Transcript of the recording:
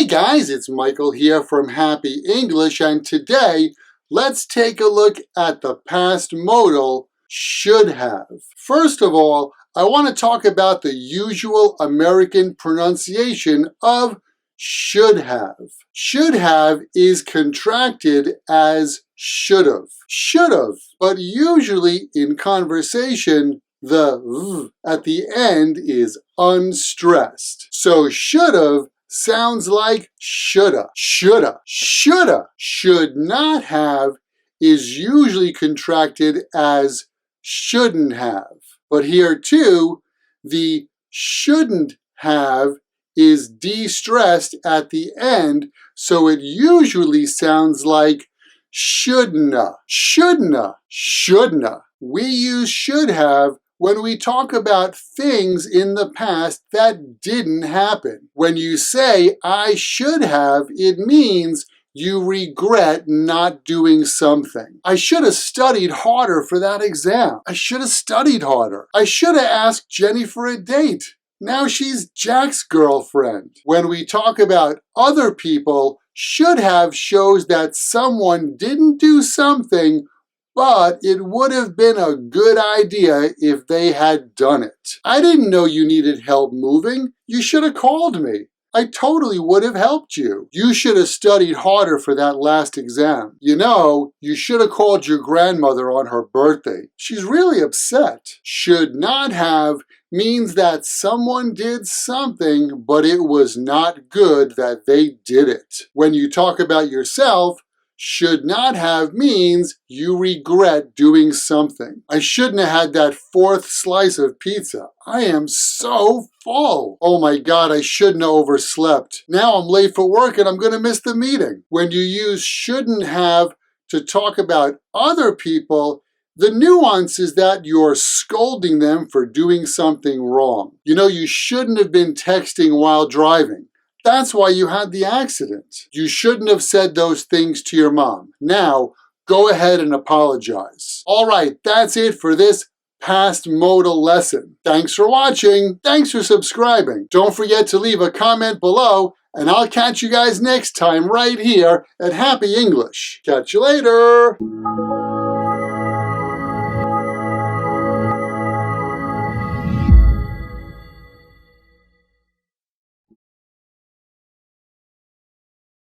guys, it's Michael here from Happy English, and today let's take a look at the past modal should have. First of all, I want to talk about the usual American pronunciation of should have. Should have is contracted as should've. Should've, but usually in conversation, the v at the end is unstressed. So should've sounds like shoulda, shoulda, shoulda. Should not have is usually contracted as shouldn't have. But here too, the shouldn't have is de-stressed at the end, so it usually sounds like shouldna, shouldna, shouldna. We use should have when we talk about things in the past that didn't happen. When you say, I should have, it means you regret not doing something. I should have studied harder for that exam. I should have studied harder. I should have asked Jenny for a date. Now she's Jack's girlfriend. When we talk about other people, should have shows that someone didn't do something, but it would have been a good idea if they had done it. I didn't know you needed help moving. You should have called me. I totally would have helped you. You should have studied harder for that last exam. You know, you should have called your grandmother on her birthday. She's really upset. Should not have means that someone did something, but it was not good that they did it. When you talk about yourself, should not have means you regret doing something. I shouldn't have had that fourth slice of pizza. I am so full. Oh my God, I shouldn't have overslept. Now I'm late for work and I'm going to miss the meeting. When you use shouldn't have to talk about other people, the nuance is that you're scolding them for doing something wrong. You know, you shouldn't have been texting while driving. That's why you had the accident. You shouldn't have said those things to your mom. Now, go ahead and apologize. All right, that's it for this past modal lesson. Thanks for watching. Thanks for subscribing. Don't forget to leave a comment below, and I'll catch you guys next time right here at Happy English. Catch you later.